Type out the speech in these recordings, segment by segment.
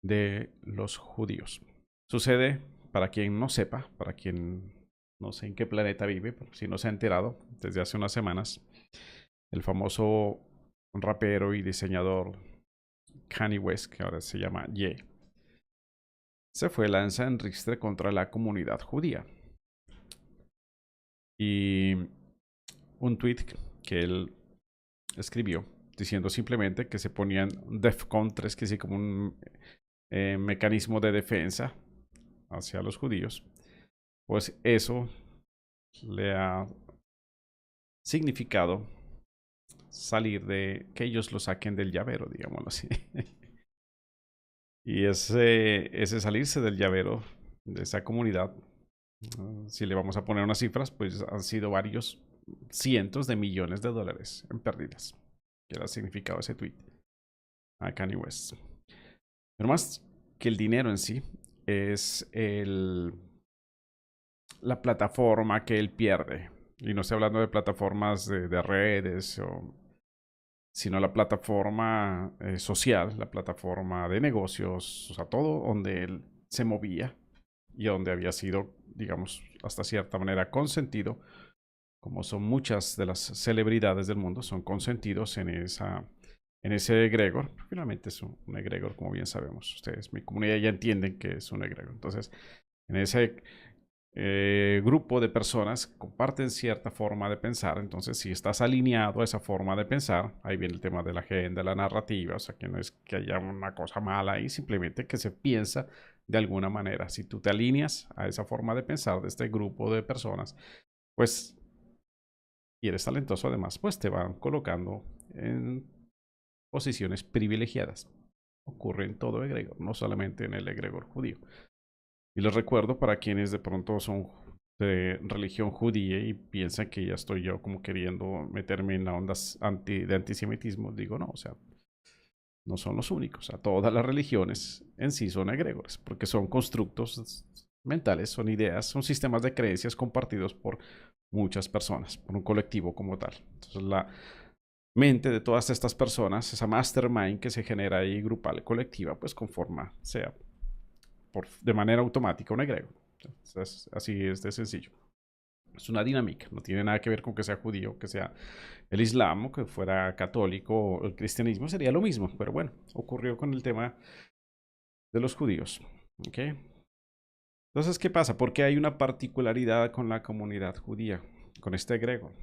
de los judíos. Sucede, para quien no sepa, para quien no sé en qué planeta vive, pero si no se ha enterado, desde hace unas semanas, el famoso rapero y diseñador Kanye West, que ahora se llama Ye, se fue lanza en ristre contra la comunidad judía. Y un tweet que él escribió diciendo simplemente que se ponían DEFCON 3, que sí como un mecanismo de defensa hacia los judíos, pues eso le ha significado salir de que ellos lo saquen del llavero, digámoslo así. Y ese salirse del llavero de esa comunidad, si le vamos a poner unas cifras, pues han sido varios cientos de millones de dólares en pérdidas, que era el significado de ese tweet a Kanye West. Pero más que el dinero en sí, es la plataforma que él pierde. Y no estoy hablando de plataformas de redes, sino la plataforma social, la plataforma de negocios, o sea, todo donde él se movía y donde había sido, digamos, hasta cierta manera consentido, como son muchas de las celebridades del mundo, son consentidos en ese egregor. Finalmente es un egregor, como bien sabemos. Ustedes, mi comunidad, ya entienden que es un egregor. Entonces, en ese grupo de personas comparten cierta forma de pensar. Entonces, si estás alineado a esa forma de pensar, ahí viene el tema de la agenda, la narrativa. O sea, que no es que haya una cosa mala ahí, simplemente que se piensa de alguna manera. Si tú te alineas a esa forma de pensar de este grupo de personas, pues, y eres talentoso además, pues te van colocando en posiciones privilegiadas. Ocurre en todo egregor, no solamente en el egregor judío. Y les recuerdo para quienes de pronto son de religión judía y piensan que ya estoy yo como queriendo meterme en la onda de antisemitismo, digo no, o sea, no son los únicos. O sea, todas las religiones en sí son egregores, porque son constructos mentales, son ideas, son sistemas de creencias compartidos por muchas personas, por un colectivo como tal. Entonces, la mente de todas estas personas, esa mastermind que se genera ahí grupal, colectiva, pues conforma, sea de manera automática un egregor. Entonces, así es de sencillo. Es una dinámica, no tiene nada que ver con que sea judío, que sea el islam, o que fuera católico o el cristianismo, sería lo mismo. Pero bueno, ocurrió con el tema de los judíos. ¿Okay? Entonces, ¿qué pasa? ¿Por qué hay una particularidad con la comunidad judía, con este egregor?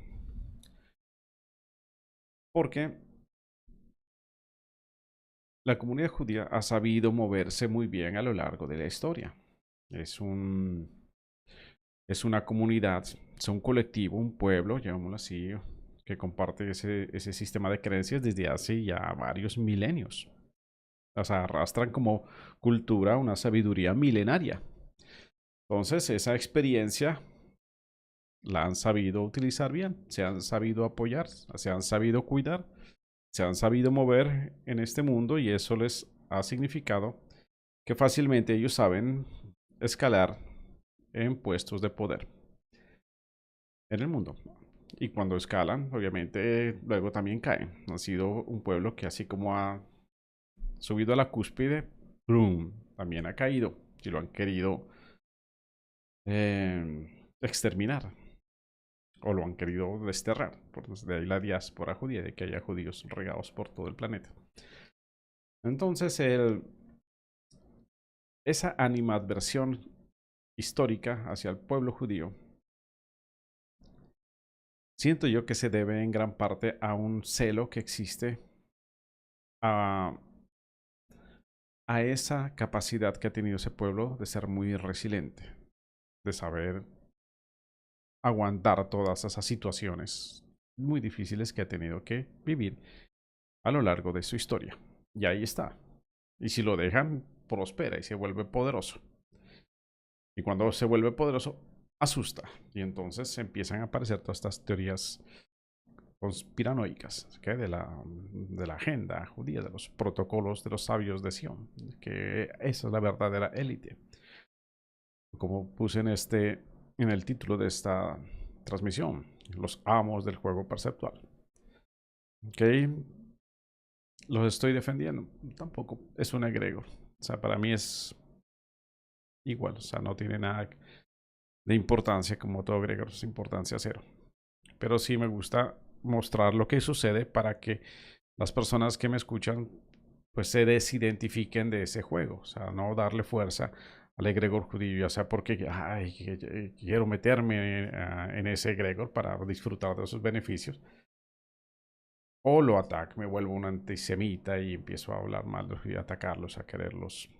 Porque la comunidad judía ha sabido moverse muy bien a lo largo de la historia. Es un, es una comunidad, es un colectivo, un pueblo, llamémoslo así, que comparte ese sistema de creencias desde hace ya varios milenios. O sea, arrastran como cultura una sabiduría milenaria. Entonces, esa experiencia la han sabido utilizar bien, se han sabido apoyar, se han sabido cuidar, se han sabido mover en este mundo y eso les ha significado que fácilmente ellos saben escalar en puestos de poder en el mundo. Y cuando escalan, obviamente, luego también caen. Ha sido un pueblo que así como ha subido a la cúspide, ¡brum!, también ha caído. Y lo han querido exterminar. O lo han querido desterrar. Por de ahí la diáspora judía, de que haya judíos regados por todo el planeta. Entonces, esa animadversión histórica hacia el pueblo judío, siento yo que se debe en gran parte a un celo que existe a, a esa capacidad que ha tenido ese pueblo de ser muy resiliente, de saber aguantar todas esas situaciones muy difíciles que ha tenido que vivir a lo largo de su historia. Y ahí está. Y si lo dejan, prospera y se vuelve poderoso. Y cuando se vuelve poderoso, asusta. Y entonces empiezan a aparecer todas estas teorías conspiranoicas, ¿okay? De la agenda judía, de los protocolos de los sabios de Sion, que esa es la verdadera élite. Como puse en el título de esta transmisión, los amos del juego perceptual. ¿Ok? Los estoy defendiendo. Tampoco es un egregor. O sea, para mí es igual, o sea, no tiene nada de importancia como todo Gregor, es importancia cero. Pero sí me gusta mostrar lo que sucede para que las personas que me escuchan pues se desidentifiquen de ese juego, o sea, no darle fuerza al egregor judío, ya sea porque ay, quiero meterme en ese egregor para disfrutar de sus beneficios, o lo ataco, me vuelvo un antisemita y empiezo a hablar mal y a atacarlos, a quererlos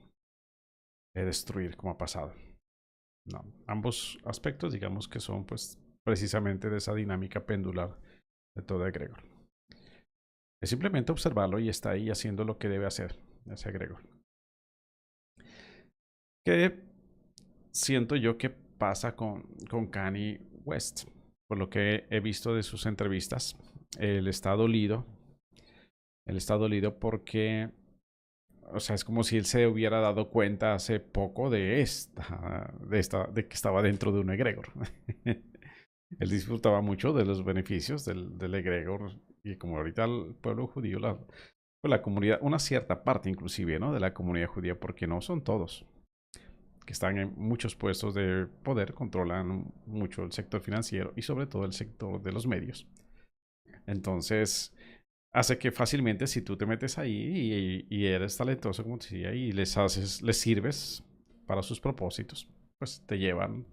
destruir como ha pasado. No, ambos aspectos digamos que son pues precisamente de esa dinámica pendular de todo egregor. Es simplemente observarlo y está ahí haciendo lo que debe hacer ese egregor. ¿Qué siento yo que pasa con Kanye West? Por lo que he visto de sus entrevistas, él está dolido. Él está dolido porque, o sea, es como si él se hubiera dado cuenta hace poco de que estaba dentro de un egregor. Él disfrutaba mucho de los beneficios del egregor y como ahorita el pueblo judío, pues la comunidad, una cierta parte inclusive, ¿no? De la comunidad judía, porque no son todos, que están en muchos puestos de poder, controlan mucho el sector financiero y sobre todo el sector de los medios. Entonces, hace que fácilmente si tú te metes ahí y eres talentoso, como te decía, y les sirves para sus propósitos, pues te llevan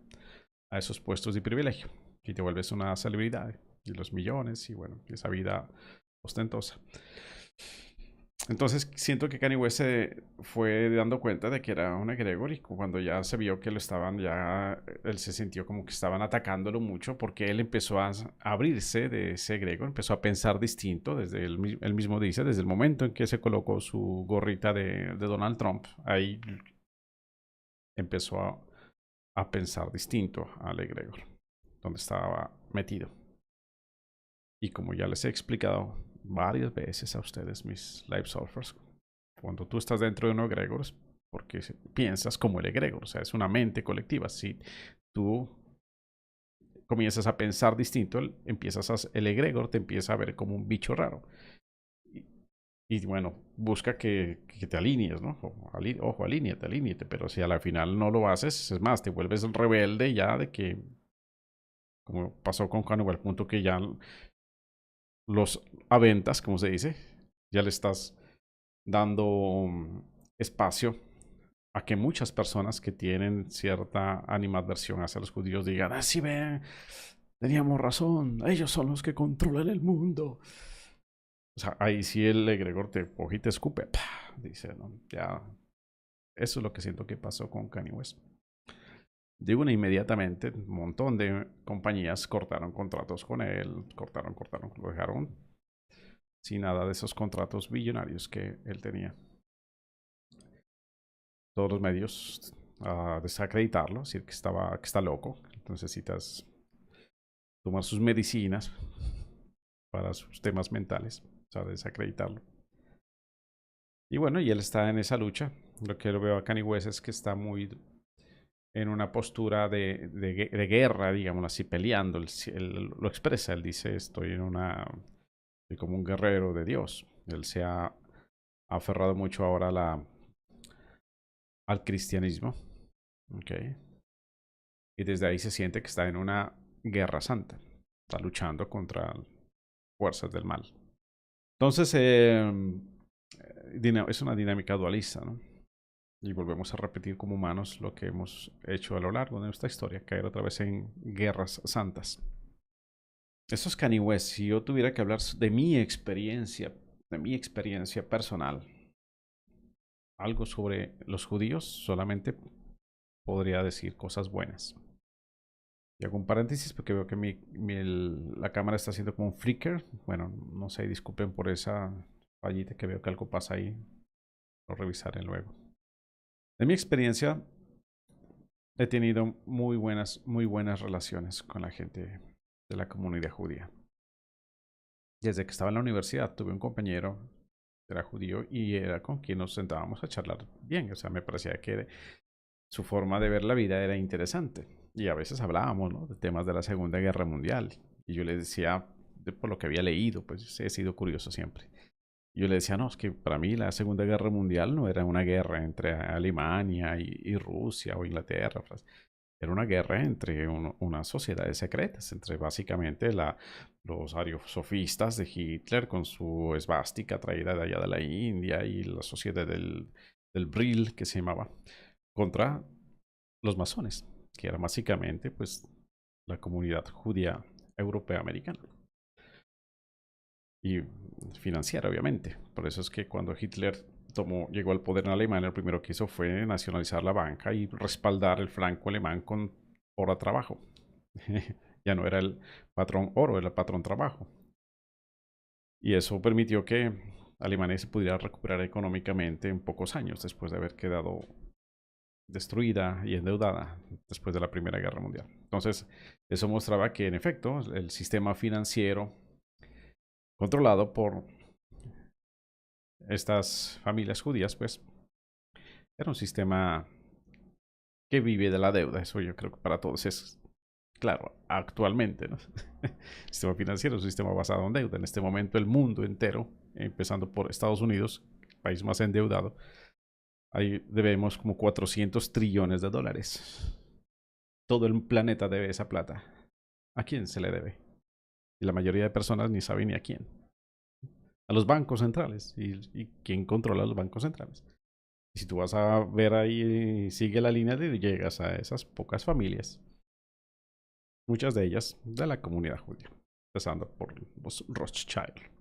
a esos puestos de privilegio y te vuelves una celebridad y los millones y bueno, esa vida ostentosa. Entonces siento que Kanye West se fue dando cuenta de que era un egregor y cuando ya se vio que lo estaban, ya él se sintió como que estaban atacándolo mucho porque él empezó a abrirse de ese egregor, empezó a pensar distinto, desde él mismo dice, desde el momento en que se colocó su gorrita de Donald Trump, ahí empezó a pensar distinto al egregor, donde estaba metido. Y como ya les he explicado varias veces a ustedes, mis live surfers, cuando tú estás dentro de un egregor es porque piensas como el egregor, o sea, es una mente colectiva. Si tú comienzas a pensar distinto, el egregor te empieza a ver como un bicho raro. Y bueno, busca que te alinees, ¿no? Ojo, alíñate, pero si a la final no lo haces, es más, te vuelves rebelde ya de que, como pasó con Kanye, al punto que ya los aventas, como se dice, ya le estás dando espacio a que muchas personas que tienen cierta animadversión hacia los judíos digan, ah, sí, ven, teníamos razón, ellos son los que controlan el mundo. O sea, ahí sí el egregor te coge y te escupe. ¡Pah! Dice, ¿no? Ya, eso es lo que siento que pasó con Kanye West. De una inmediatamente, un montón de compañías cortaron contratos con él, cortaron, lo dejaron sin nada de esos contratos billonarios que él tenía. Todos los medios a desacreditarlo, decir que está loco, entonces necesitas tomar sus medicinas para sus temas mentales, o sea, desacreditarlo. Y bueno, y él está en esa lucha. Lo que lo veo a Kanye West es que está muy en una postura de guerra, digamos así, peleando. Él lo expresa, él dice, estoy como un guerrero de Dios. Él se ha aferrado mucho ahora al cristianismo. Okay. Y desde ahí se siente que está en una guerra santa. Está luchando contra fuerzas del mal. Entonces, es una dinámica dualista, ¿no? Y volvemos a repetir como humanos lo que hemos hecho a lo largo de nuestra historia, caer otra vez en guerras santas. Eso es Kanye West. Si yo tuviera que hablar de mi experiencia personal, algo sobre los judíos, solamente podría decir cosas buenas. Y hago un paréntesis porque veo que la cámara está haciendo como un flicker. Bueno, no sé, disculpen por esa fallita que veo que algo pasa ahí. Lo revisaré luego. En mi experiencia, he tenido muy buenas relaciones con la gente de la comunidad judía. Desde que estaba en la universidad tuve un compañero que era judío y era con quien nos sentábamos a charlar bien. O sea, me parecía que su forma de ver la vida era interesante. Y a veces hablábamos, ¿no?, de temas de la Segunda Guerra Mundial. Y yo le decía, por lo que había leído, pues he sido curioso siempre. Yo le decía, no, es que para mí la Segunda Guerra Mundial no era una guerra entre Alemania y Rusia o Inglaterra, era una guerra entre unas sociedades secretas, entre básicamente los ariosofistas de Hitler con su esvástica traída de allá de la India y la sociedad del Brill, que se llamaba, contra los masones, que era básicamente pues la comunidad judía europea americana y financiera, obviamente. Por eso es que cuando Hitler llegó al poder en Alemania, lo primero que hizo fue nacionalizar la banca y respaldar el franco alemán con oro a trabajo. Ya no era el patrón oro, era el patrón trabajo. Y eso permitió que Alemania se pudiera recuperar económicamente en pocos años después de haber quedado destruida y endeudada después de la Primera Guerra Mundial. Entonces, eso mostraba que en efecto el sistema financiero controlado por estas familias judías, pues era un sistema que vive de la deuda. Eso yo creo que para todos es claro, actualmente, ¿no? El sistema financiero es un sistema basado en deuda. En este momento el mundo entero, empezando por Estados Unidos, el país más endeudado, ahí debemos como 400 trillones de dólares. Todo el planeta debe esa plata. ¿A quién se le debe? Y la mayoría de personas ni saben ni a quién. A los bancos centrales. ¿Y quién controla los bancos centrales? Y si tú vas a ver ahí, sigue la línea de llegas a esas pocas familias. Muchas de ellas de la comunidad judía. Empezando por los Rothschild.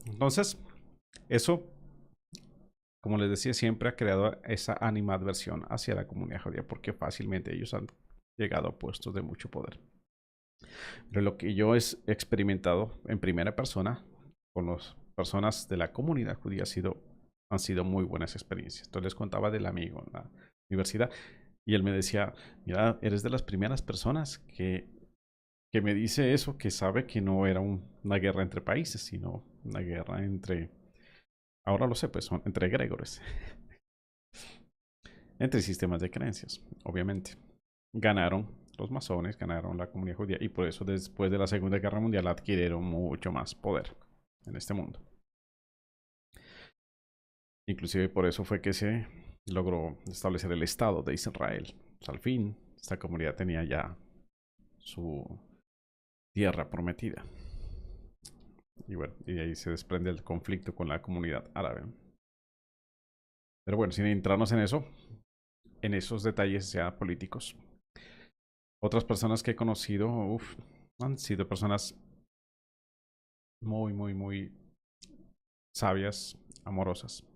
Entonces, eso, como les decía, siempre ha creado esa animadversión hacia la comunidad judía porque fácilmente ellos han llegado a puestos de mucho poder. Pero lo que yo he experimentado en primera persona con las personas de la comunidad judía han sido muy buenas experiencias. Entonces les contaba del amigo en la universidad y él me decía, mira, eres de las primeras personas que me dice eso, que sabe que no era una guerra entre países, sino una guerra entre, ahora lo sé, pues son entre egregores, entre sistemas de creencias, obviamente. Ganaron los masones, ganaron la comunidad judía y por eso después de la Segunda Guerra Mundial adquirieron mucho más poder en este mundo. Inclusive por eso fue que se logró establecer el Estado de Israel. Pues al fin, esta comunidad tenía ya su tierra prometida. Y bueno, y de ahí se desprende el conflicto con la comunidad árabe. Pero bueno, sin entrarnos en eso, en esos detalles ya políticos. Otras personas que he conocido, han sido personas muy, muy, muy sabias, amorosas.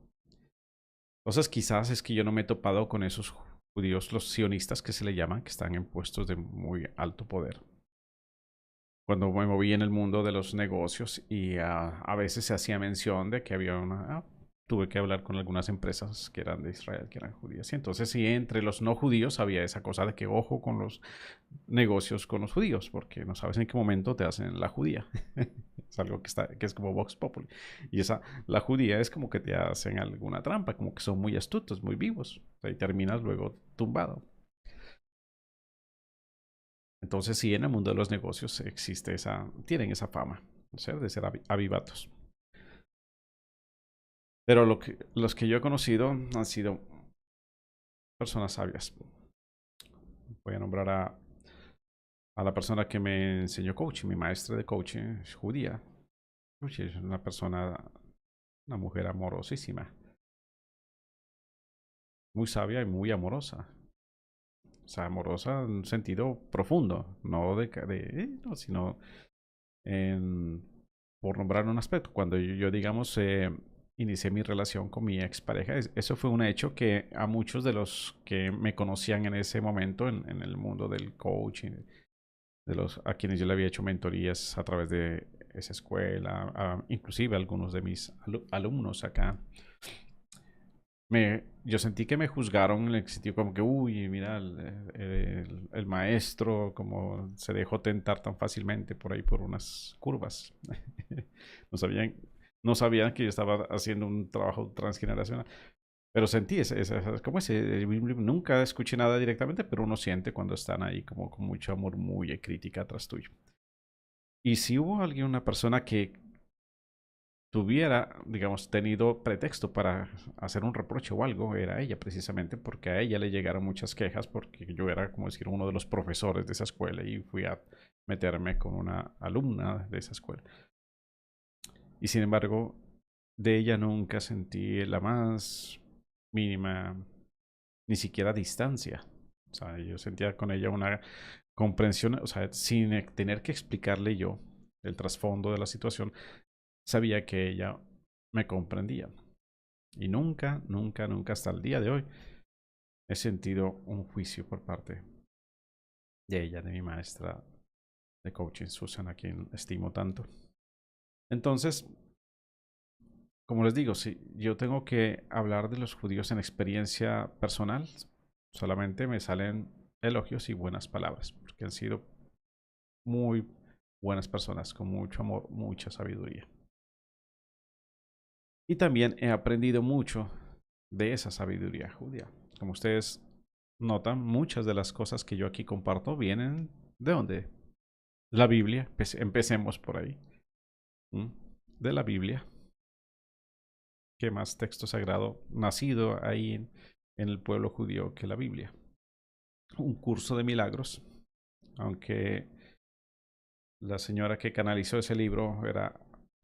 Entonces quizás es que yo no me he topado con esos judíos, los sionistas que se le llaman, que están en puestos de muy alto poder. Cuando me moví en el mundo de los negocios y a veces se hacía mención de que había tuve que hablar con algunas empresas que eran de Israel, que eran judías. Y entonces sí, entre los no judíos había esa cosa de que ojo con los negocios con los judíos, porque no sabes en qué momento te hacen la judía. Es algo que es como Vox Populi. Y la judía es como que te hacen alguna trampa, como que son muy astutos, muy vivos. O sea, y terminas luego tumbado. Entonces sí, en el mundo de los negocios tienen esa fama, de ser avivatos. Pero los que yo he conocido han sido personas sabias. Voy a nombrar a la persona que me enseñó coaching, mi maestra de coaching es judía. Es una persona, una mujer amorosísima, muy sabia y muy amorosa. O sea, amorosa en un sentido profundo, no no, sino en, por nombrar un aspecto. Cuando yo digamos, inicié mi relación con mi expareja, eso fue un hecho que a muchos de los que me conocían en ese momento en el mundo del coaching, a quienes yo le había hecho mentorías a través de esa escuela, inclusive algunos de mis alumnos acá, yo sentí que me juzgaron en el sentido como que, uy, mira, el maestro, como se dejó tentar tan fácilmente por ahí por unas curvas. No sabían, no sabían que yo estaba haciendo un trabajo transgeneracional. Pero sentí como nunca escuché nada directamente, pero uno siente cuando están ahí como con mucho amor, muy crítica atrás tuyo. Y si hubo alguien, una persona que tuviera, digamos, tenido pretexto para hacer un reproche o algo, era ella precisamente, porque a ella le llegaron muchas quejas porque yo era, como decir, uno de los profesores de esa escuela y fui a meterme con una alumna de esa escuela. Y sin embargo, de ella nunca sentí la más mínima, ni siquiera distancia. O sea, yo sentía con ella una comprensión, o sea, sin tener que explicarle yo el trasfondo de la situación, sabía que ella me comprendía. Y nunca, nunca, nunca hasta el día de hoy he sentido un juicio por parte de ella, de mi maestra de coaching, Susan, a quien estimo tanto. Entonces, como les digo, si yo tengo que hablar de los judíos en experiencia personal, solamente me salen elogios y buenas palabras, porque han sido muy buenas personas, con mucho amor, mucha sabiduría. Y también he aprendido mucho de esa sabiduría judía. Como ustedes notan, muchas de las cosas que yo aquí comparto vienen de dónde? La Biblia. Empecemos por ahí. De la Biblia. ¿Qué más texto sagrado nacido ahí en el pueblo judío que la Biblia? Un curso de milagros, aunque la señora que canalizó ese libro era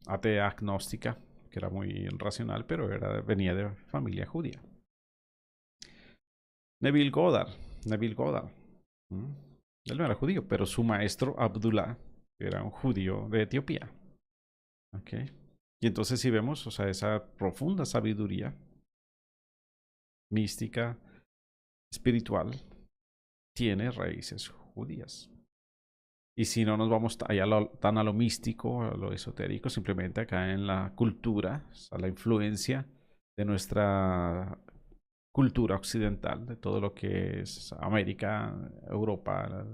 atea agnóstica, que era muy racional, pero venía de familia judía. Neville Goddard, Neville Goddard. Él no era judío, pero su maestro Abdullah era un judío de Etiopía. Okay. Y entonces si vemos, o sea, esa profunda sabiduría mística, espiritual, tiene raíces judías. Y si no nos vamos allá tan a lo místico, a lo esotérico, simplemente acá en la cultura, a la influencia de nuestra cultura occidental, de todo lo que es América, Europa,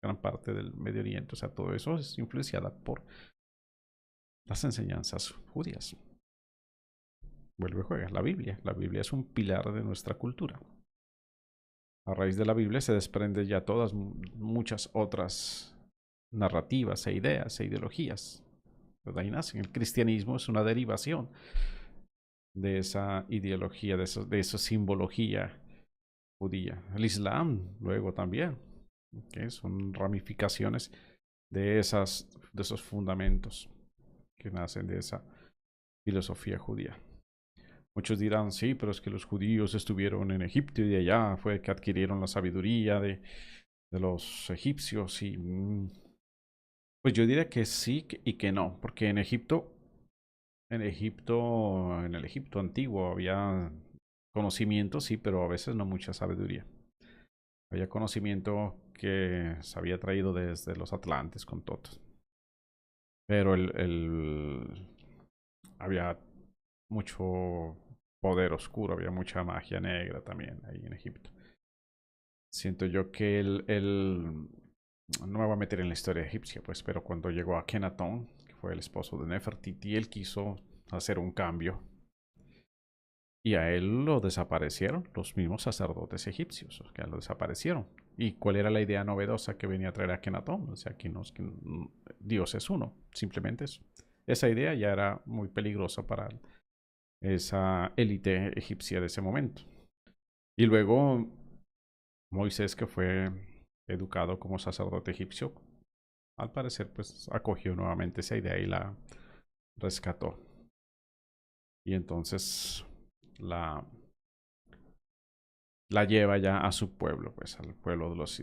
gran parte del Medio Oriente, o sea, todo eso es influenciada por las enseñanzas judías. Vuelve y juega, la Biblia. La Biblia es un pilar de nuestra cultura. A raíz de la Biblia se desprende ya todas muchas otras narrativas e ideas e ideologías. De ahí nacen. El cristianismo es una derivación de esa ideología, de esa simbología judía. El Islam, luego también, que son ramificaciones de esos fundamentos que nacen de esa filosofía judía. Muchos dirán, sí, pero es que los judíos estuvieron en Egipto y de allá fue que adquirieron la sabiduría de los egipcios y pues yo diría que sí y que no, porque en el Egipto antiguo había conocimiento, sí, pero a veces no mucha sabiduría. Había conocimiento que se había traído desde los Atlantes con todos. Pero había mucho poder oscuro, había mucha magia negra también ahí en Egipto. Siento yo que no me voy a meter en la historia egipcia, pues, pero cuando llegó a Kenatón, que fue el esposo de Nefertiti, él quiso hacer un cambio y a él lo desaparecieron los mismos sacerdotes egipcios, que lo desaparecieron. ¿Y cuál era la idea novedosa que venía a traer a Kenatón? O sea, que Dios es uno, simplemente eso. Esa idea ya era muy peligrosa para esa élite egipcia de ese momento. Y luego Moisés, que fue educado como sacerdote egipcio, al parecer pues acogió nuevamente esa idea y la rescató. Y entonces la, la lleva ya a su pueblo, pues al pueblo de los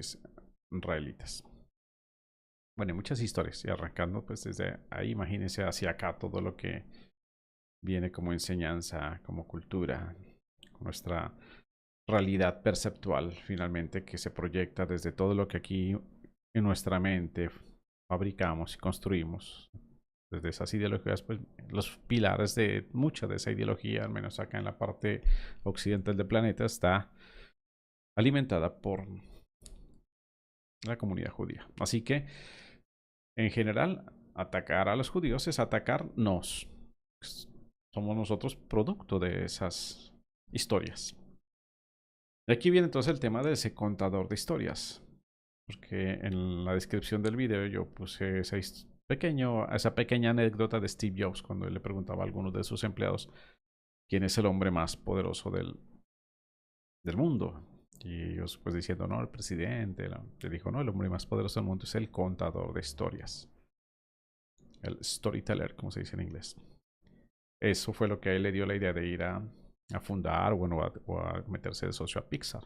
israelitas. Bueno, hay muchas historias y arrancando pues desde ahí, imagínense hacia acá todo lo que viene como enseñanza, como cultura, nuestra realidad perceptual finalmente que se proyecta desde todo lo que aquí en nuestra mente fabricamos y construimos. Desde esas ideologías, pues los pilares de mucha de esa ideología, al menos acá en la parte occidental del planeta, está alimentada por la comunidad judía. Así que, en general, atacar a los judíos es atacarnos. Somos nosotros producto de esas historias. Y aquí viene entonces el tema de ese contador de historias. Porque en la descripción del video yo puse Esa pequeña anécdota de Steve Jobs cuando él le preguntaba a algunos de sus empleados quién es el hombre más poderoso del mundo. Y ellos pues diciendo, no, el presidente. Le dijo, no, el hombre más poderoso del mundo es el contador de historias. El storyteller, como se dice en inglés. Eso fue lo que a él le dio la idea de ir a fundar, bueno, o a meterse de socio a Pixar.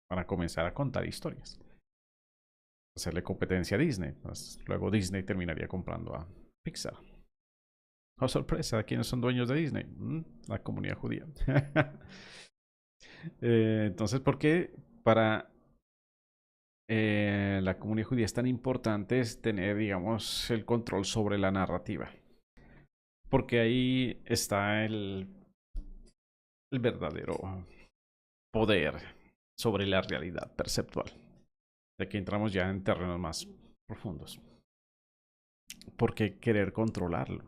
Para comenzar a contar historias. Hacerle competencia a Disney. Pues, luego Disney terminaría comprando a Pixar. Oh, sorpresa, ¿quiénes son dueños de Disney? La comunidad judía. Entonces, ¿por qué para la comunidad judía es tan importante es tener, digamos, el control sobre la narrativa? Porque ahí está el verdadero poder sobre la realidad perceptual. De aquí entramos ya en terrenos más profundos. ¿Por qué querer controlarlo?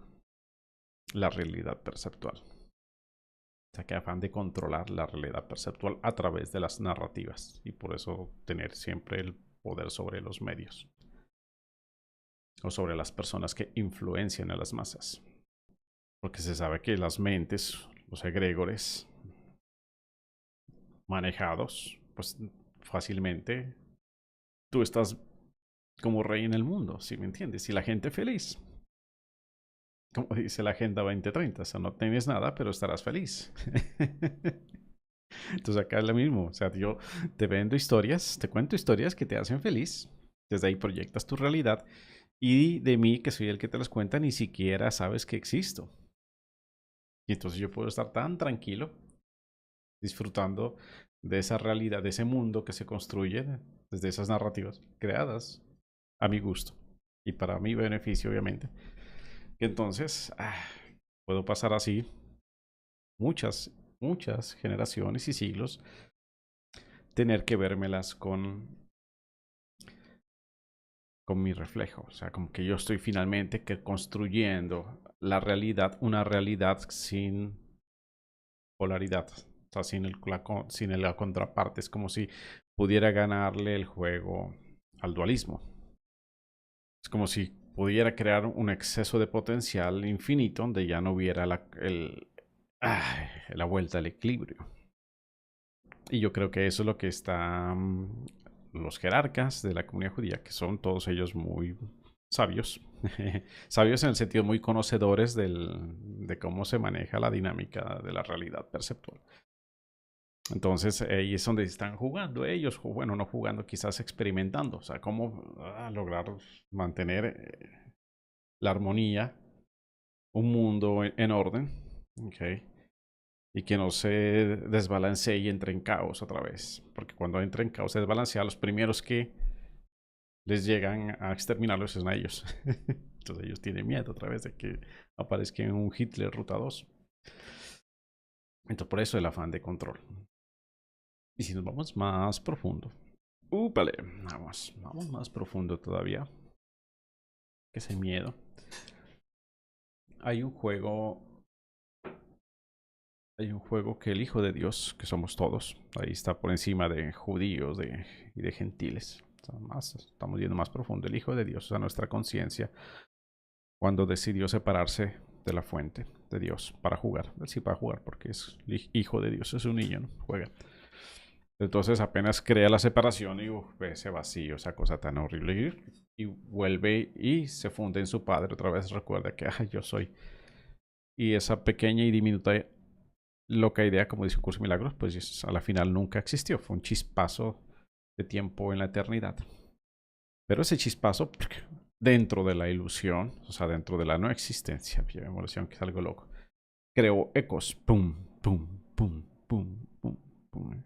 La realidad perceptual. O sea, que afán de controlar la realidad perceptual a través de las narrativas. Y por eso tener siempre el poder sobre los medios. O sobre las personas que influencian a las masas. Porque se sabe que las mentes, los egregores manejados, pues fácilmente tú estás como rey en el mundo, ¿sí me entiendes? Y la gente feliz. Como dice la Agenda 2030, o sea, no tienes nada, pero estarás feliz. Entonces acá es lo mismo, o sea, yo te vendo historias, te cuento historias que te hacen feliz, desde ahí proyectas tu realidad y de mí, que soy el que te las cuenta, ni siquiera sabes que existo. Y entonces yo puedo estar tan tranquilo, disfrutando de esa realidad, de ese mundo que se construye desde esas narrativas creadas a mi gusto y para mi beneficio, obviamente. Que entonces puedo pasar así muchas generaciones y siglos, tener que vérmelas con mi reflejo. O sea, como que yo estoy finalmente construyendo la realidad, una realidad sin polaridad. O sea, sin la contraparte. Es como si pudiera ganarle el juego al dualismo. Es como si pudiera crear un exceso de potencial infinito donde ya no hubiera la vuelta al equilibrio. Y yo creo que eso es lo que están los jerarcas de la comunidad judía, que son todos ellos muy sabios. Sabios en el sentido muy conocedores de cómo se maneja la dinámica de la realidad perceptual. Entonces ahí es donde están jugando ellos, bueno, no jugando, quizás experimentando, o sea, cómo lograr mantener la armonía, un mundo en orden, ¿ok? Y que no se desbalancee y entre en caos otra vez. Porque cuando entra en caos se desbalancea, los primeros que les llegan a exterminarlos son a ellos. Entonces ellos tienen miedo otra vez de que aparezca un Hitler ruta 2. Entonces por eso el afán de control. Y si nos vamos más profundo. Vale, vamos más profundo todavía. Que ese miedo. Hay un juego que el Hijo de Dios, que somos todos, ahí está por encima de judíos y de gentiles. Estamos yendo más profundo. El Hijo de Dios, o sea, nuestra conciencia, cuando decidió separarse de la fuente de Dios para jugar. Sí, para jugar, porque es Hijo de Dios, es un niño, ¿no? Juega. Entonces apenas crea la separación y ve ese vacío, esa cosa tan horrible. Y vuelve y se funde en su Padre. Otra vez recuerda que yo soy. Y esa pequeña y diminuta loca idea, como dice un curso de milagros, pues a la final nunca existió. Fue un chispazo de tiempo en la eternidad. Pero ese chispazo, dentro de la ilusión, o sea, dentro de la no existencia, ilusión, que es algo loco, creó ecos. Pum, pum, pum, pum, pum, pum.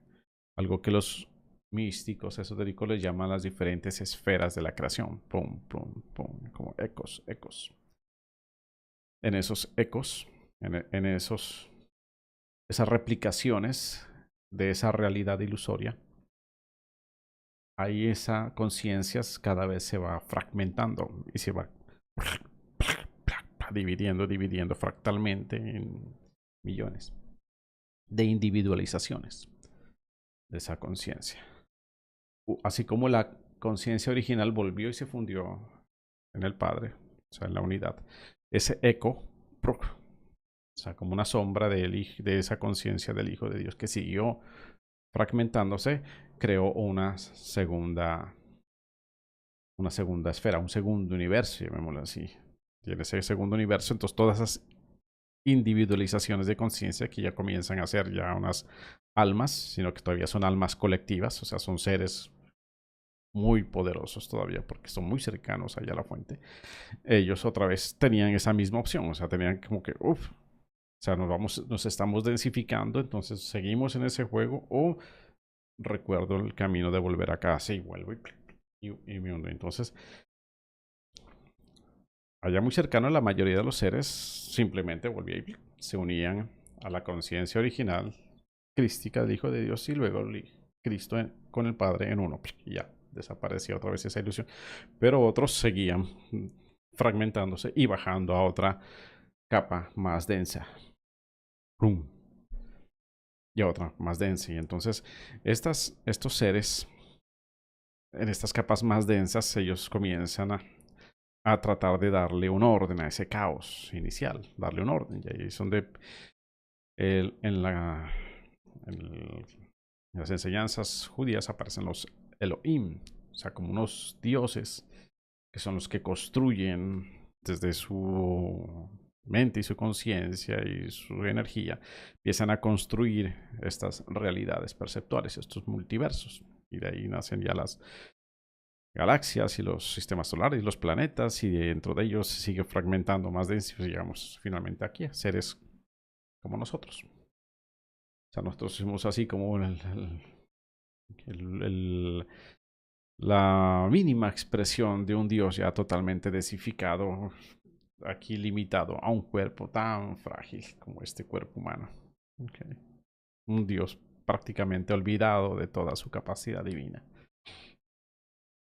Algo que los místicos esotéricos les llaman las diferentes esferas de la creación. Pum, pum, pum, como ecos, ecos. En esos ecos, en esas replicaciones de esa realidad ilusoria, ahí esa conciencia cada vez se va fragmentando y se va dividiendo fractalmente en millones de individualizaciones de esa conciencia. Así como la conciencia original volvió y se fundió en el Padre, o sea, en la unidad. Ese eco, o sea, como una sombra de esa conciencia del Hijo de Dios que siguió fragmentándose, creó una segunda esfera, un segundo universo, llamémoslo así. Tiene ese segundo universo, entonces todas esas individualizaciones de conciencia que ya comienzan a ser ya unas almas, sino que todavía son almas colectivas, o sea, son seres muy poderosos todavía porque son muy cercanos allá a la fuente. Ellos otra vez tenían esa misma opción, o sea, tenían como que, uff, o sea, nos estamos densificando, entonces seguimos en ese juego o recuerdo el camino de volver a casa y vuelvo y me hundo. Entonces, allá muy cercano, la mayoría de los seres simplemente volvían y se unían a la conciencia original crística del Hijo de Dios y luego Cristo con el Padre en uno. Y ya desaparecía otra vez esa ilusión. Pero otros seguían fragmentándose y bajando a otra capa más densa. ¡Pum! Y a otra más densa. Y entonces estos seres en estas capas más densas, ellos comienzan a tratar de darle un orden a ese caos inicial, darle un orden. Y ahí es donde en las enseñanzas judías aparecen los Elohim, o sea, como unos dioses que son los que construyen desde su mente y su conciencia y su energía, empiezan a construir estas realidades perceptuales, estos multiversos. Y de ahí nacen ya las galaxias y los sistemas solares y los planetas, y dentro de ellos se sigue fragmentando más denso y llegamos finalmente aquí a seres como nosotros. O sea, nosotros somos así como la mínima expresión de un Dios ya totalmente desificado, aquí limitado a un cuerpo tan frágil como este cuerpo humano. Okay. Un Dios prácticamente olvidado de toda su capacidad divina.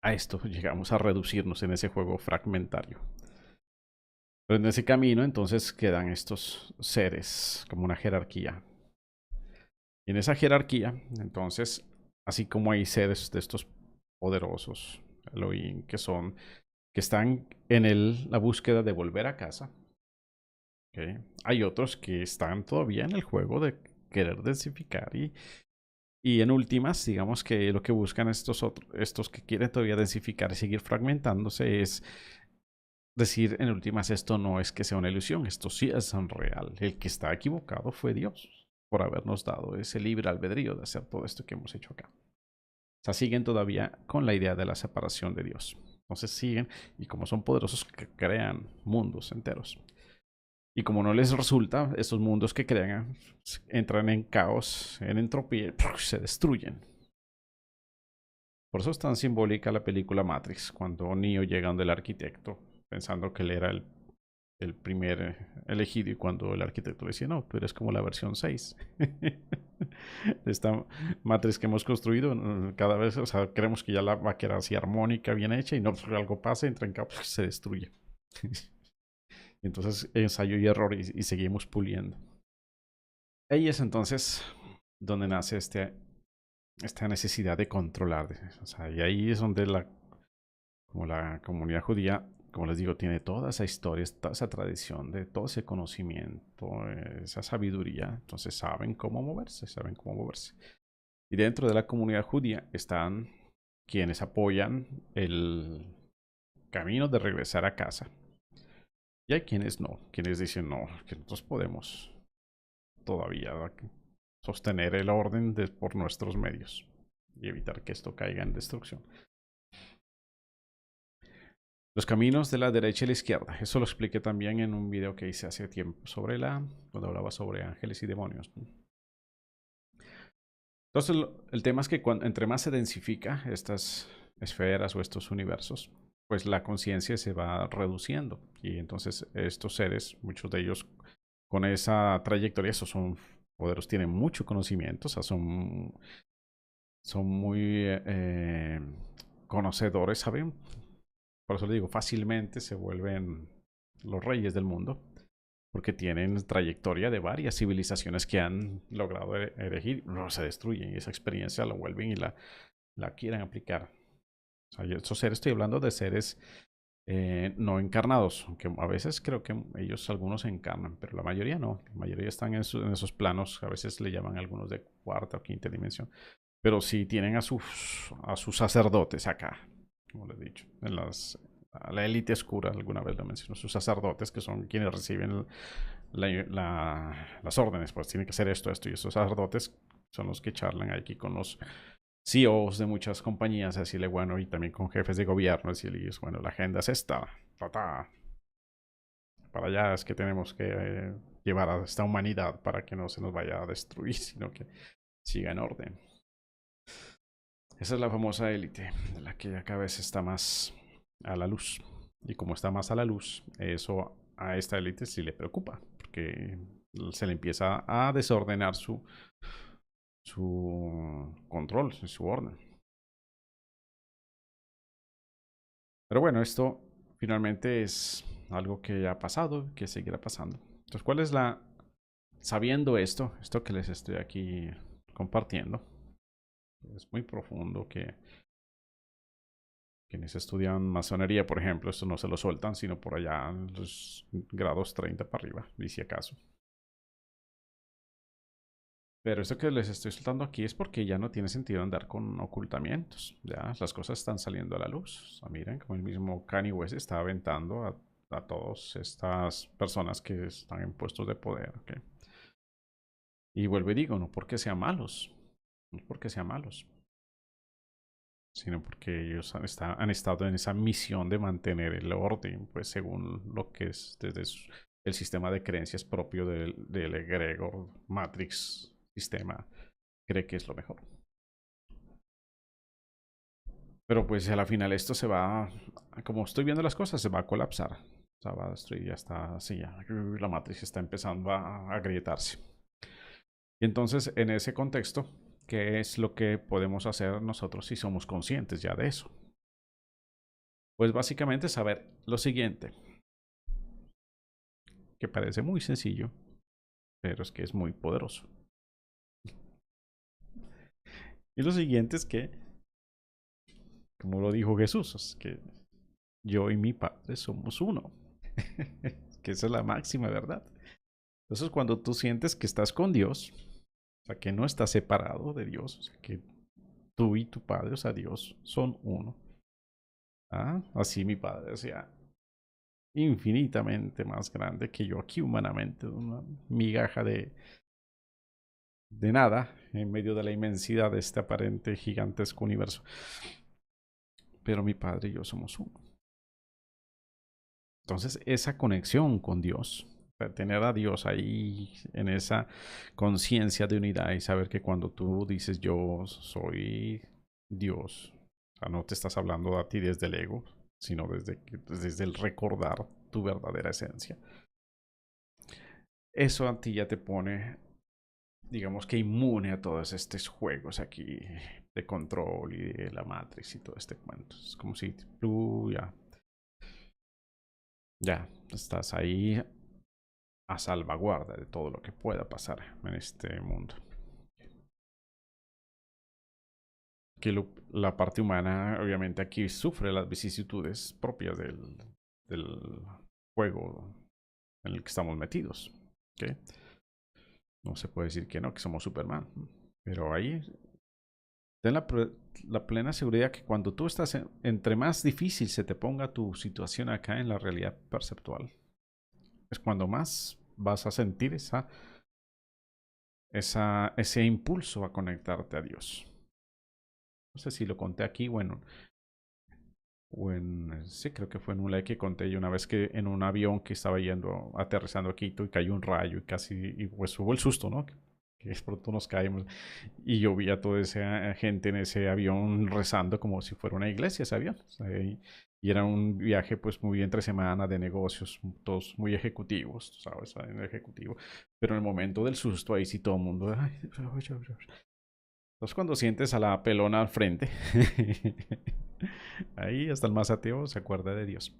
A esto llegamos a reducirnos en ese juego fragmentario. Pero en ese camino entonces quedan estos seres como una jerarquía. Y en esa jerarquía, entonces, así como hay seres de estos poderosos, Elohim, que están en la búsqueda de volver a casa, ¿okay? Hay otros que están todavía en el juego de querer densificar y en últimas, digamos que lo que buscan estos que quieren todavía densificar y seguir fragmentándose es decir, en últimas, esto no es que sea una ilusión, esto sí es real. El que está equivocado fue Dios por habernos dado ese libre albedrío de hacer todo esto que hemos hecho acá. O sea, siguen todavía con la idea de la separación de Dios. Entonces siguen, y como son poderosos, crean mundos enteros. Y como no les resulta, estos mundos que crean entran en caos, en entropía, y se destruyen. Por eso es tan simbólica la película Matrix, cuando Neo llega donde el arquitecto, pensando que él era el primer elegido, y cuando el arquitecto le dice, no, tú eres como la versión 6. Esta Matrix que hemos construido, cada vez, o sea, creemos que ya la va a quedar así armónica, bien hecha, y no, pues, algo pasa, entra en caos, se destruye. Entonces, ensayo y error, y seguimos puliendo. Ahí es entonces donde nace esta necesidad de controlar. O sea, y ahí es donde como la comunidad judía, como les digo, tiene toda esa historia, toda esa tradición, de todo ese conocimiento, esa sabiduría. Entonces saben cómo moverse, saben cómo moverse. Y dentro de la comunidad judía están quienes apoyan el camino de regresar a casa. Y hay quienes no, quienes dicen no, que nosotros podemos todavía sostener el orden por nuestros medios y evitar que esto caiga en destrucción. Los caminos de la derecha y la izquierda. Eso lo expliqué también en un video que hice hace tiempo cuando hablaba sobre ángeles y demonios. Entonces el tema es que entre más se densifica estas esferas o estos universos, pues la conciencia se va reduciendo. Y entonces estos seres, muchos de ellos con esa trayectoria, esos son poderosos, tienen mucho conocimiento, o sea, son muy conocedores, ¿saben? Por eso le digo, fácilmente se vuelven los reyes del mundo, porque tienen trayectoria de varias civilizaciones que han logrado erigir, no se destruyen, y esa experiencia la vuelven y la quieren aplicar. O sea, estoy hablando de seres no encarnados, aunque a veces creo que ellos algunos se encarnan, pero la mayoría no, la mayoría están en esos planos, a veces le llaman algunos de cuarta o quinta dimensión, pero sí tienen a sus sacerdotes acá, como les he dicho, a la élite oscura, alguna vez lo menciono, sus sacerdotes que son quienes reciben las órdenes, pues tiene que hacer esto, esto, y esos sacerdotes son los que charlan aquí con los CEOs de muchas compañías, decirle, bueno, y también con jefes de gobierno, decirles, bueno, la agenda es esta, ta, para allá es que tenemos que llevar a esta humanidad para que no se nos vaya a destruir, sino que siga en orden. Esa es la famosa élite, de la que cada vez está más a la luz. Y como está más a la luz, eso a esta élite sí le preocupa, porque se le empieza a desordenar su control, su orden. Pero bueno, esto finalmente es algo que ha pasado, que seguirá pasando. Entonces, ¿cuál es la... Sabiendo esto que les estoy aquí compartiendo, es muy profundo que quienes estudian masonería, por ejemplo, esto no se lo sueltan, sino por allá en los grados 30 para arriba, y si acaso. Pero esto que les estoy soltando aquí es porque ya no tiene sentido andar con ocultamientos. Ya las cosas están saliendo a la luz. O sea, miren como el mismo Kanye West está aventando a todas estas personas que están en puestos de poder. ¿Okay? Y vuelvo y digo, no porque sean malos, no porque sean malos, sino porque ellos han estado en esa misión de mantener el orden, pues según lo que es desde el sistema de creencias propio del egregor Matrix sistema, cree que es lo mejor. Pero pues a la final esto se va, como estoy viendo las cosas, se va a colapsar. O sea, va a destruir, ya está así, ya la matriz está empezando a agrietarse. Y entonces, en ese contexto, ¿qué es lo que podemos hacer nosotros si somos conscientes ya de eso? Pues básicamente saber lo siguiente, que parece muy sencillo, pero es que es muy poderoso. Y lo siguiente es que, como lo dijo Jesús, es que yo y mi Padre somos uno. Que esa es la máxima verdad. Entonces, cuando tú sientes que estás con Dios, o sea, que no estás separado de Dios, o sea, que tú y tu Padre, o sea, Dios, son uno. ¿Ah? Así mi Padre, o sea, infinitamente más grande que yo aquí humanamente, una migaja de nada en medio de la inmensidad de este aparente gigantesco universo. Pero mi Padre y yo somos uno. Entonces, esa conexión con Dios, tener a Dios ahí en esa conciencia de unidad y saber que cuando tú dices yo soy Dios, o sea, no te estás hablando a ti desde el ego, sino desde el recordar tu verdadera esencia. Eso a ti ya te pone, digamos que inmune a todos estos juegos aquí de control y de la matriz y todo este cuento. Es como si tú ya estás ahí a salvaguarda de todo lo que pueda pasar en este mundo. Que la parte humana, obviamente, aquí sufre las vicisitudes propias del juego en el que estamos metidos. ¿Okay? No se puede decir que no, que somos Superman. Pero ahí ten la plena seguridad que cuando tú estás entre más difícil se te ponga tu situación acá en la realidad perceptual, es cuando más vas a sentir ese impulso a conectarte a Dios. No sé si lo conté aquí, bueno, sí, creo que fue en un live que conté yo una vez que en un avión que estaba aterrizando a Quito y cayó un rayo y casi, y pues hubo el susto, ¿no? Que de pronto nos caímos y yo vi a toda esa gente en ese avión rezando como si fuera una iglesia ese avión. O sea, y era un viaje pues muy entre semana de negocios, todos muy ejecutivos, ¿sabes? En el ejecutivo. Pero en el momento del susto ahí sí todo el mundo... Ay, entonces cuando sientes a la pelona al frente, ahí hasta el más ateo se acuerda de Dios.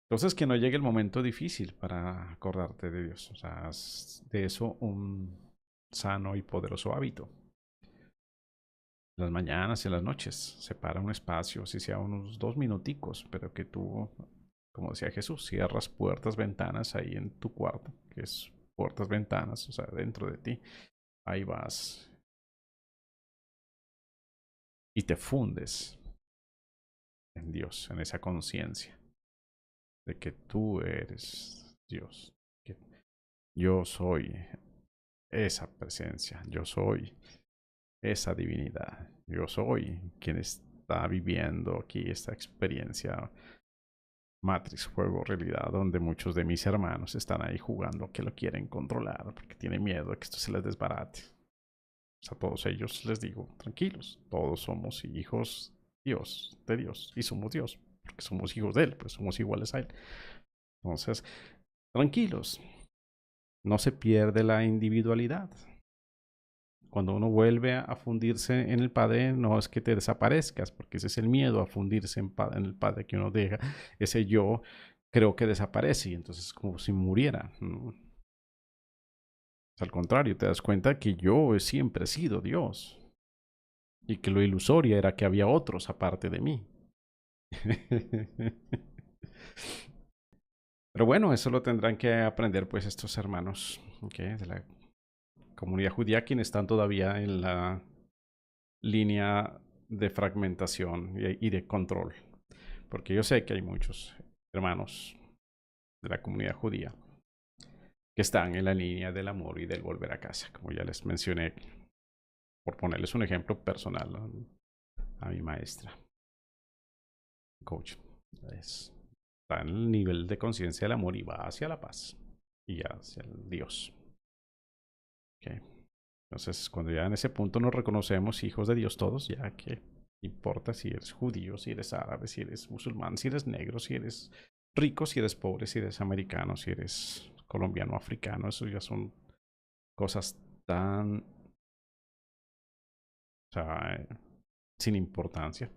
Entonces que no llegue el momento difícil para acordarte de Dios. O sea, haz de eso un sano y poderoso hábito. las mañanas y en las noches. Separa un espacio, si sea unos 2 minuticos, pero que tú, como decía Jesús, cierras puertas, ventanas ahí en tu cuarto, que es puertas, ventanas, o sea, dentro de ti. Ahí vas y te fundes en Dios, en esa conciencia de que tú eres Dios, que yo soy esa presencia, yo soy esa divinidad, yo soy quien está viviendo aquí esta experiencia Matrix, juego realidad, donde muchos de mis hermanos están ahí jugando que lo quieren controlar porque tienen miedo de que esto se les desbarate. A todos ellos les digo, tranquilos, todos somos hijos de Dios, y somos Dios, porque somos hijos de Él, pues somos iguales a Él. Entonces, tranquilos, no se pierde la individualidad. Cuando uno vuelve a fundirse en el Padre, no es que te desaparezcas, porque ese es el miedo a fundirse en el Padre que uno deja. Ese yo creo que desaparece y entonces es como si muriera, ¿no? Al contrario, te das cuenta que yo siempre he sido Dios y que lo ilusorio era que había otros aparte de mí. Pero bueno, eso lo tendrán que aprender pues estos hermanos, ¿okay?, de la comunidad judía, quienes están todavía en la línea de fragmentación y de control. Porque yo sé que hay muchos hermanos de la comunidad judía que están en la línea del amor y del volver a casa, como ya les mencioné, por ponerles un ejemplo personal, ¿no?, a mi maestra, coach. Está en el nivel de conciencia del amor y va hacia la paz y hacia el Dios. Okay. Entonces, cuando ya en ese punto nos reconocemos hijos de Dios todos, ya que importa si eres judío, si eres árabe, si eres musulmán, si eres negro, si eres rico, si eres pobre, si eres americano, si eres colombiano, africano, eso ya son cosas tan, o sea, sin importancia.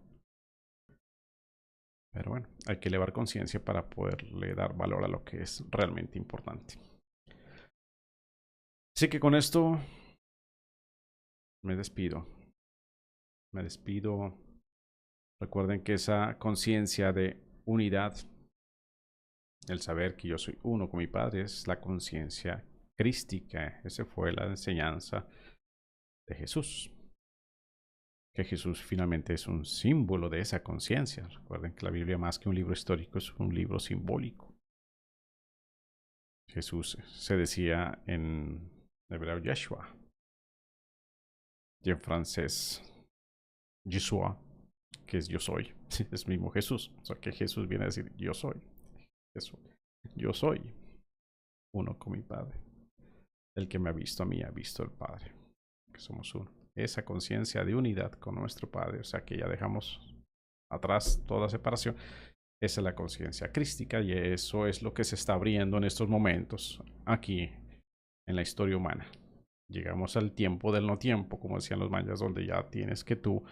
Pero bueno, hay que elevar conciencia para poderle dar valor a lo que es realmente importante. Así que con esto me despido. Me despido. Recuerden que esa conciencia de unidad, el saber que yo soy uno con mi Padre, es la conciencia crística. Esa fue la enseñanza de Jesús. Que Jesús finalmente es un símbolo de esa conciencia. Recuerden que la Biblia, más que un libro histórico, es un libro simbólico. Jesús se decía en hebreo Yeshua y en francés Yeshua, que es yo soy. Es mismo Jesús. O sea que Jesús viene a decir yo soy. Eso. Yo soy uno con mi Padre. El que me ha visto a mí ha visto al Padre. Que somos uno. Esa conciencia de unidad con nuestro Padre. O sea que ya dejamos atrás toda separación. Esa es la conciencia crística y eso es lo que se está abriendo en estos momentos aquí en la historia humana. Llegamos al tiempo del no tiempo, como decían los mayas, donde ya tienes que tú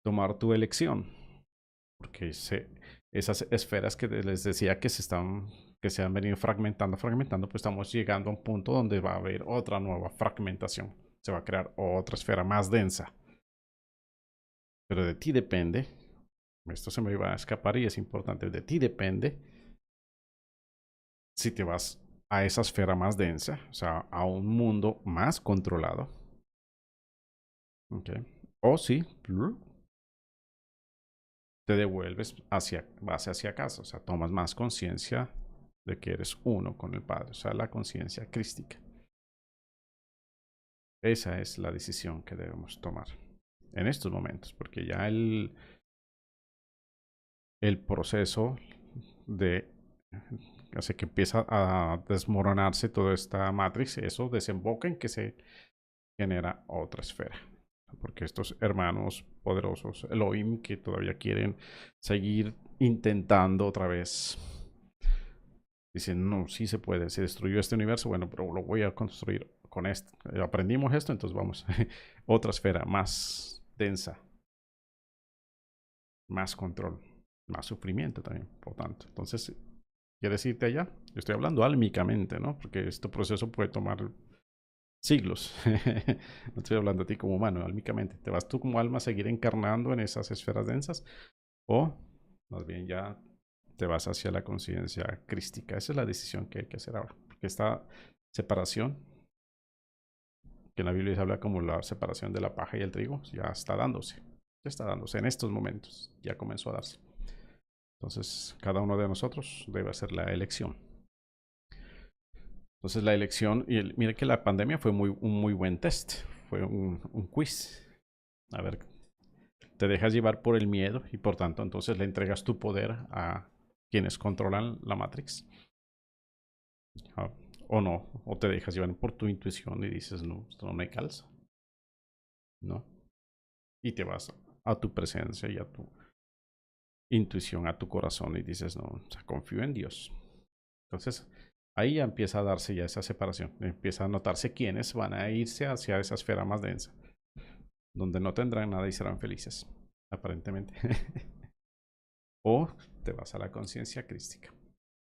tomar tu elección. Porque esas esferas que les decía que se han venido fragmentando, pues estamos llegando a un punto donde va a haber otra nueva fragmentación. Se va a crear otra esfera más densa. Pero de ti depende, esto se me iba a escapar y es importante, de ti depende si te vas a esa esfera más densa, o sea, a un mundo más controlado. Okay. O si te devuelves vas hacia casa, o sea, tomas más conciencia de que eres uno con el Padre, o sea, la conciencia crística. Esa es la decisión que debemos tomar en estos momentos, porque ya el proceso de hace que empieza a desmoronarse toda esta matriz, eso desemboca en que se genera otra esfera. Porque estos hermanos poderosos, Elohim, que todavía quieren seguir intentando otra vez, dicen, no, sí se puede, se destruyó este universo, bueno, pero lo voy a construir con esto. Aprendimos esto, entonces vamos, otra esfera más densa, más control, más sufrimiento también, por tanto. Entonces, ¿quieres irte allá? Yo estoy hablando álmicamente, ¿no? Porque este proceso puede tomar siglos. No estoy hablando a ti como humano, álmicamente. ¿Te vas tú como alma a seguir encarnando en esas esferas densas? ¿O más bien ya te vas hacia la conciencia crística? Esa es la decisión que hay que hacer ahora. Porque esta separación, que en la Biblia se habla como la separación de la paja y el trigo, ya está dándose. Ya está dándose en estos momentos. Ya comenzó a darse. Entonces, cada uno de nosotros debe hacer la elección. Entonces, la elección, y mire que la pandemia fue un muy buen test. Fue un quiz. A ver, te dejas llevar por el miedo y por tanto, entonces le entregas tu poder a quienes controlan la Matrix. Ah, o no, o te dejas llevar por tu intuición y dices, no, esto no me calza. ¿No? Y te vas a tu presencia y a tu intuición, a tu corazón y dices, no, o sea, confío en Dios. Entonces, ahí ya empieza a darse ya esa separación. Empieza a notarse quiénes van a irse hacia esa esfera más densa, donde no tendrán nada y serán felices, aparentemente. O te vas a la conciencia crística.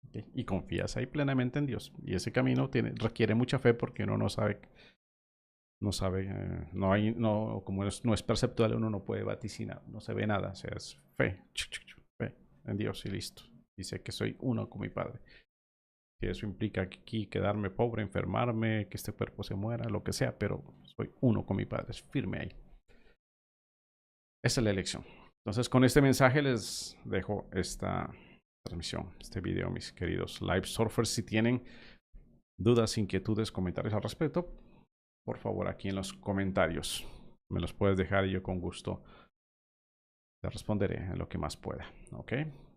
¿Okay? Y confías ahí plenamente en Dios. Y ese camino requiere mucha fe porque uno no sabe, no hay, no, como no es perceptual, uno no puede vaticinar, no se ve nada, o sea, es fe, fe en Dios y listo. Dice que soy uno con mi Padre. Que eso implica aquí quedarme pobre, enfermarme, que este cuerpo se muera, lo que sea, pero soy uno con mi Padre, es firme ahí. Esa es la elección. Entonces, con este mensaje les dejo esta transmisión, este video, mis queridos live surfers. Si tienen dudas, inquietudes, comentarios al respecto, por favor, aquí en los comentarios me los puedes dejar y yo con gusto te responderé en lo que más pueda. ¿Ok?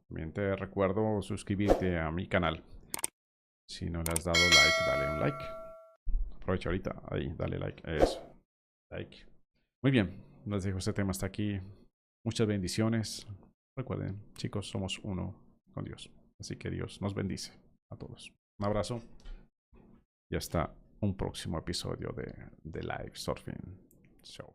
También te recuerdo suscribirte a mi canal. Si no le has dado like, dale un like. Aprovecha ahorita, ahí, dale like. Eso, like. Muy bien, les dejo este tema hasta aquí. Muchas bendiciones. Recuerden, chicos, somos uno con Dios. Así que Dios nos bendice a todos. Un abrazo y hasta un próximo episodio de Live Surfing Show.